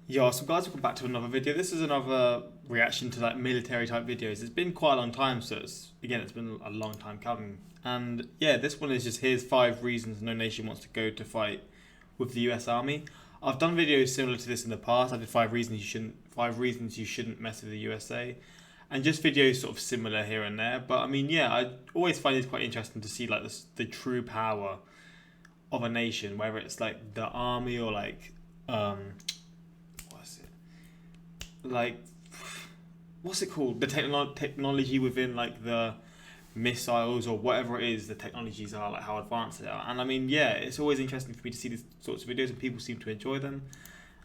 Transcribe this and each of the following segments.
Yo, so guys, welcome back to another video. This is another reaction to like military type videos. It's been quite a long time, so it's been a long time coming. And yeah, this one is just here's 5 reasons no nation wants to go to fight with the US Army. I've done videos similar to this in the past. I did 5 reasons you shouldn't mess with the USA, and just videos sort of similar here and there. But I mean, yeah, I always find it quite interesting to see like the true power of a nation, whether it's like the army or like what's it called, the technology within like the missiles or whatever it is the technologies are, like how advanced they are. And I mean, yeah, it's always interesting for me to see these sorts of videos, and people seem to enjoy them.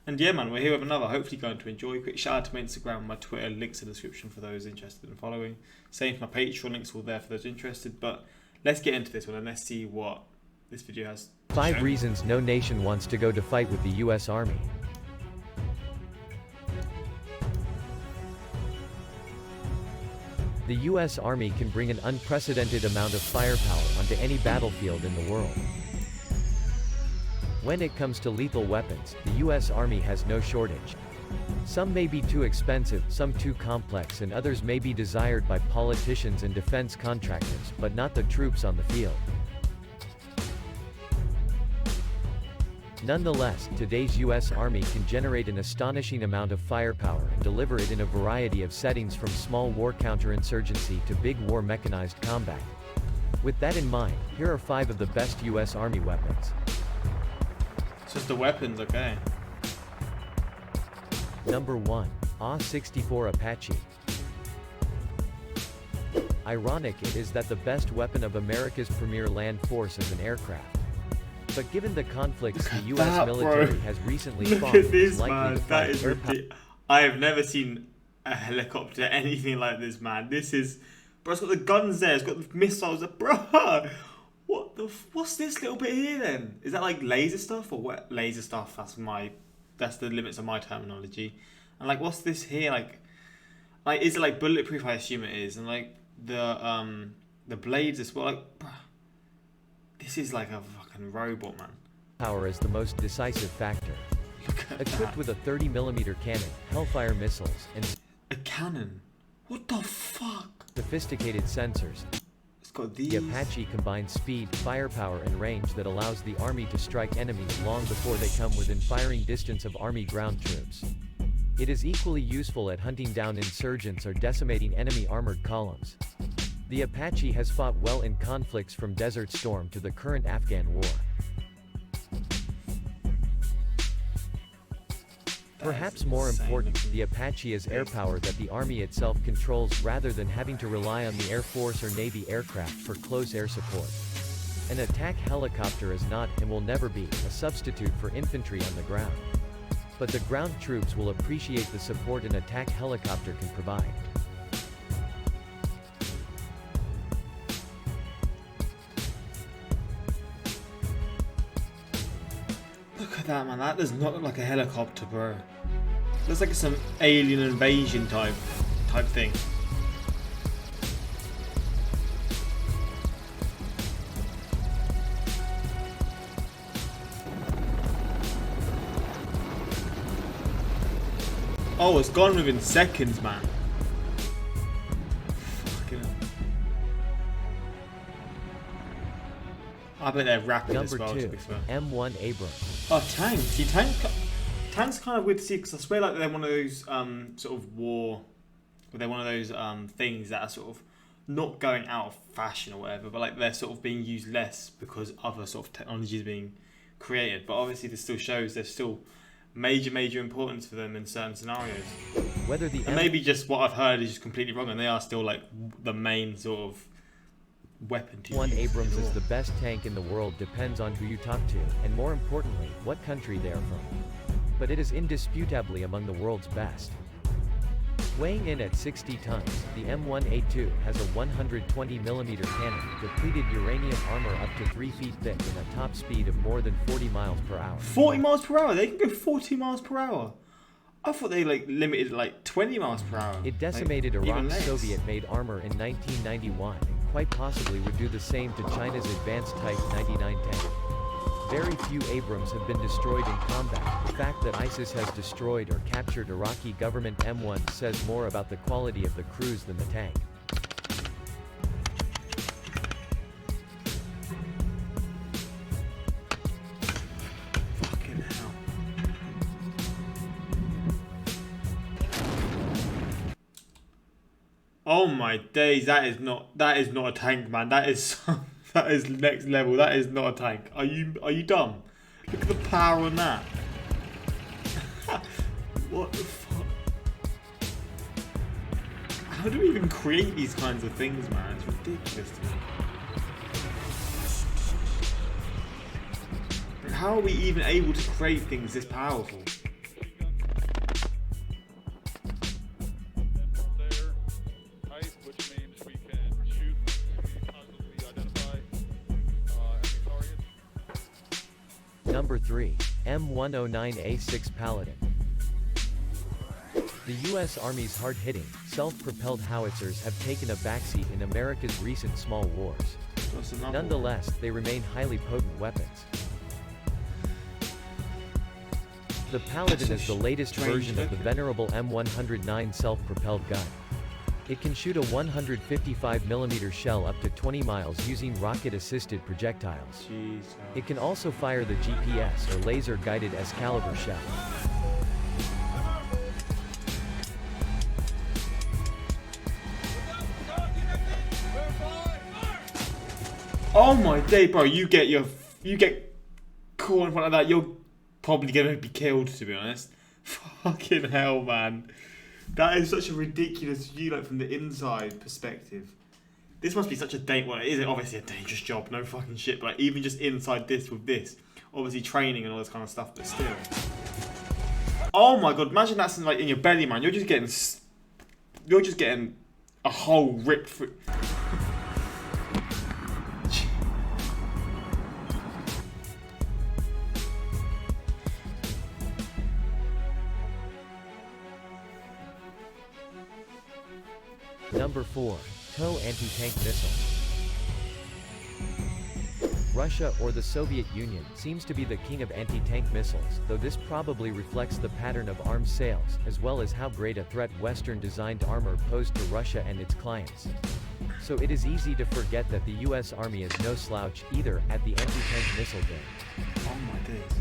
And yeah, man, we're here with another, hopefully going to enjoy. Quick shout out to my Instagram, my Twitter, links in the description for those interested in following. Same for my Patreon, links all there for those interested. But let's get into this one and let's see what this video has to 5 show. reasons no nation wants to go to fight with the US Army. The US Army can bring an unprecedented amount of firepower onto any battlefield in the world. When it comes to lethal weapons, the US Army has no shortage. Some may be too expensive, some too complex, and others may be desired by politicians and defense contractors, but not the troops on the field. Nonetheless, today's US Army can generate an astonishing amount of firepower and deliver it in a variety of settings, from small war counterinsurgency to big war mechanized combat. With that in mind, here are 5 of the best US Army weapons. It's just the weapons, okay. Number 1. A64 Apache. Ironic it is that the best weapon of America's premier land force is an aircraft. But given the conflicts the US military has recently fought, Look at this, likely man. to That fight is ridiculous. I have never seen a helicopter anything like this, man. This is, bro. It's got the guns there. It's got the missiles. Bro, what's this little bit here then? Is that like laser stuff or what? Laser stuff. That's the limits of my terminology. And like, what's this here? Like is it like bulletproof? I assume it is. And like the blades as well. Like, bro, this is like a fucking robot, man. Power is the most decisive factor. Equipped with a 30mm cannon, Hellfire missiles, and a cannon. What the fuck? sophisticated sensors, It's got these. the Apache combines speed, firepower, and range that allows the Army to strike enemies long before they come within firing distance of Army ground troops. It is equally useful at hunting down insurgents or decimating enemy armored columns. The Apache has fought well in conflicts from Desert Storm to the current Afghan war. Perhaps more important, the Apache is air power that the Army itself controls rather than having to rely on the Air Force or Navy aircraft for close air support. An attack helicopter is not, and will never be, a substitute for infantry on the ground. But the ground troops will appreciate the support an attack helicopter can provide. Look at that, man. That does not look like a helicopter, bro. Looks like some alien invasion type thing. Oh, it's gone within seconds, man. Fucking hell. I bet they're rapid as Number well, 2. to be fair. M1 Abrams. Oh, tanks. See, tanks kind of weird to see, because I swear like they're one of those sort of war, or they're one of those things that are sort of not going out of fashion or whatever, but like they're sort of being used less because other sort of technology is being created. But obviously this still shows there's still major importance for them in certain scenarios. Whether the And maybe just what I've heard is just completely wrong, and they are still like the main sort of weapon to M1 use. Abrams is the best tank in the world depends on who you talk to, and more importantly, what country they are from. But it is indisputably among the world's best. Weighing in at 60 tons, the M1A2 has a 120mm cannon, depleted uranium armor up to 3 feet thick, and a top speed of more than 40 miles per hour. 40 miles per hour? They can go 40 miles per hour? I thought they like limited at like 20 miles per hour. It decimated like, even Iraq's less. Soviet-made armor in 1991, and quite possibly would do the same to China's advanced Type 99 tank. Very few Abrams have been destroyed in combat. The fact that ISIS has destroyed or captured Iraqi government M1 says more about the quality of the crews than the tank. Fucking hell. Oh my days, that is not a tank, man. That is that is next level. That is not a tank. Are you dumb? Look at the power on that. What the fuck? How do we even create these kinds of things, man? It's ridiculous to me. Like, how are we even able to create things this powerful? Number 3. M109A6 Paladin. The U.S. Army's hard-hitting, self-propelled howitzers have taken a backseat in America's recent small wars. Nonetheless, they remain highly potent weapons. The Paladin is the latest version of the venerable M109 self-propelled gun. It can shoot a 155mm shell up to 20 miles using rocket-assisted projectiles. Jesus. It can also fire the GPS or laser-guided Excalibur shell. Oh my day, bro! You get caught in front of that, you're probably gonna be killed. To be honest, fucking hell, man. That is such a ridiculous view, like from the inside perspective. This must be such a well, it is obviously a dangerous job, no fucking shit. But like, even just inside this with this, obviously training and all this kind of stuff, but still. Oh my god! Imagine that's like in your belly, man. You're just getting a hole ripped through. Number 4. TOW anti-tank missile. Russia, or the Soviet Union, seems to be the king of anti-tank missiles, though this probably reflects the pattern of arms sales, as well as how great a threat Western-designed armor posed to Russia and its clients. So it is easy to forget that the US Army is no slouch, either, at the anti-tank missile game. Oh my days.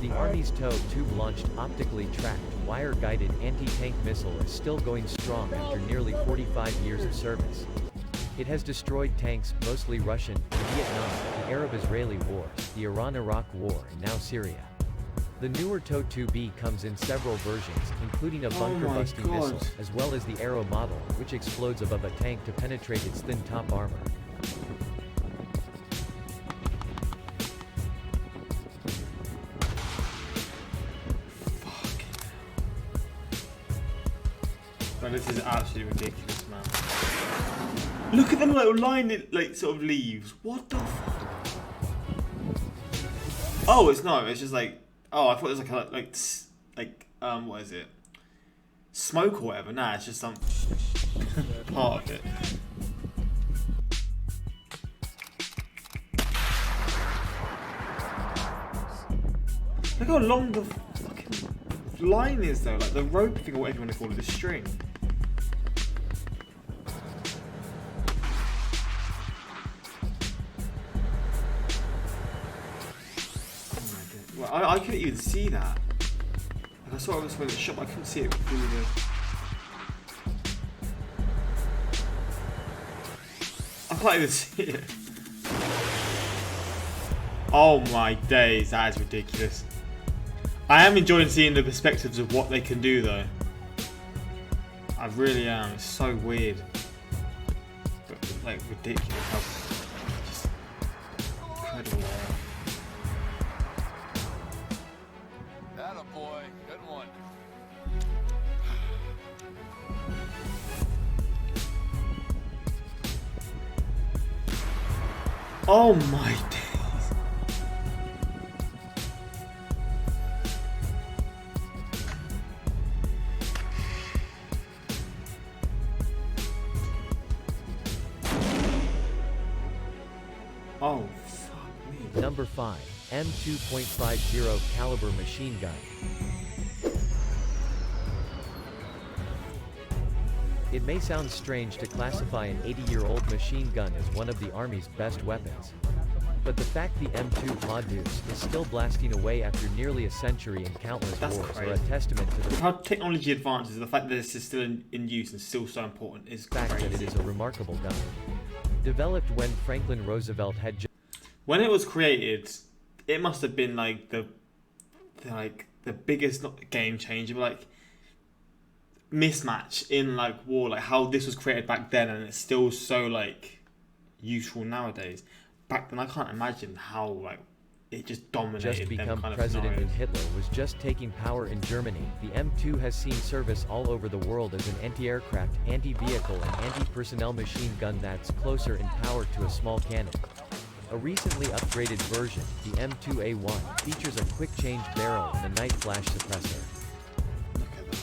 The Army's TOW tube-launched, optically tracked, wire-guided anti-tank missile is still going strong after nearly 45 years of service. It has destroyed tanks, mostly Russian, in Vietnam, the Arab-Israeli War, the Iran-Iraq War, and now Syria. The newer TOW 2B comes in several versions, including a bunker-busting missile, as well as the Arrow model, which explodes above a tank to penetrate its thin top armor. Man, this is absolutely ridiculous, man. Look at the little line it like sort of leaves. What the fuck? Oh, it's not. It's just like, oh, I thought it was like what is it? Smoke or whatever. Nah, it's just some part of it. Look how long the fucking line is though, like the rope thing or whatever you want to call it, the string. Well, I couldn't even see that. Like I saw it when it shot, but I couldn't see it through the. I can't even see it. Oh my days, that is ridiculous. I am enjoying seeing the perspectives of what they can do though. I really am. It's so weird. But like ridiculous how just incredible they are. Attaboy, good one. Oh my days. Oh Number 5. M2.50 caliber machine gun. It may sound strange to classify an 80-year-old machine gun as one of the Army's best weapons. But the fact the M2 Modus is still blasting away after nearly a century in countless wars are a testament to the how technology advances, the fact that this is still in use and still so important is fact crazy. that it is a remarkable gun. Developed when Franklin Roosevelt had when it was created, it must have been like the biggest, not game changer, but like mismatch in like war, like how this was created back then and it's still so like useful nowadays. Back then I can't imagine how like it just dominated. just become them kind president of when scenarios. Hitler was just taking power in Germany. The M2 has seen service all over the world as an anti-aircraft, anti-vehicle and anti-personnel machine gun that's closer in power to a small cannon. A recently upgraded version, the M2A1, features a quick change barrel and a night flash suppressor. Look at that.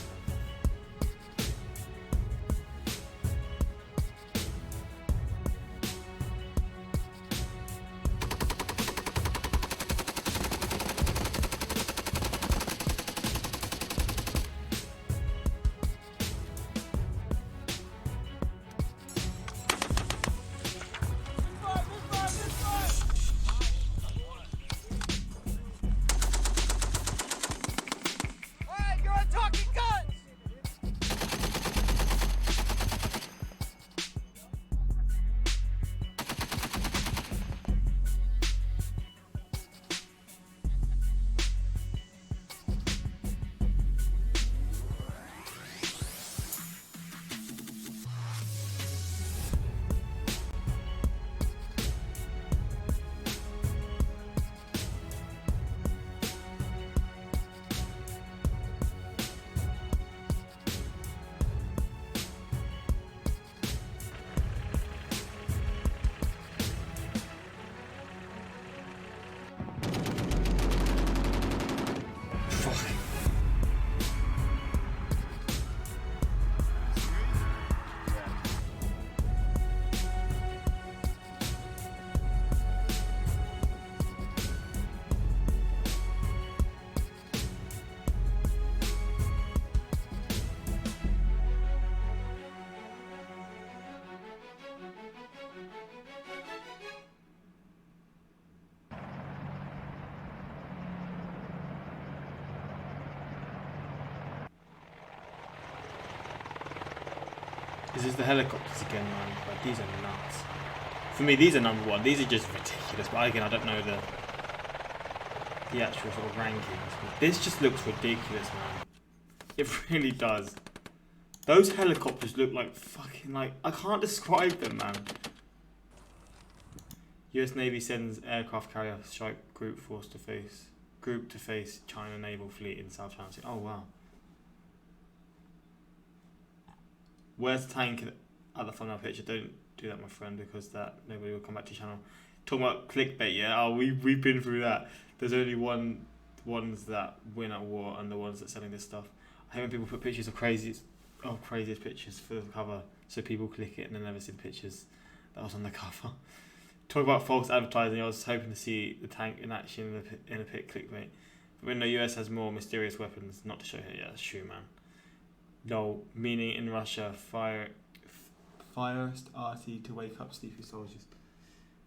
This is the helicopters again, man. But these are nuts. For me, these are number one. These are just ridiculous. But again, I don't know the actual sort of rankings. But this just looks ridiculous, man. It really does. Those helicopters look like fucking like I can't describe them, man. U.S. Navy sends aircraft carrier strike group to face China naval fleet in South China Sea. Oh wow. Where's the tank at the thumbnail picture? Don't do that, my friend, because that nobody will come back to your channel. Talking about clickbait, yeah. Oh, we've been through that. There's only ones that win at war and the ones that selling this stuff. I hate when people put pictures of craziest pictures for the cover, so people click it and then never see the pictures that was on the cover. Talk about false advertising. I was hoping to see the tank in action in a pic clickbait. But when the US has more mysterious weapons, not to show here. Yeah, that's true, man. No, meaning in Russia, firest RT to wake up sleepy soldiers.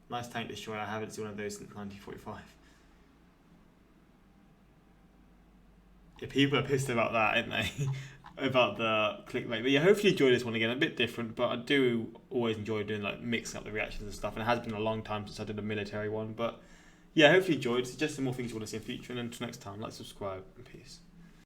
Nice tank destroyer. I haven't seen one of those since 1945. Yeah, people are pissed about that, aren't they? About the clickbait. But yeah, hopefully you enjoy this one again. A bit different, but I do always enjoy doing like mixing up the reactions and stuff. And it has been a long time since I did a military one, but yeah, hopefully you enjoyed. Suggest some more things you want to see in the future. And until next time, like, subscribe, and peace.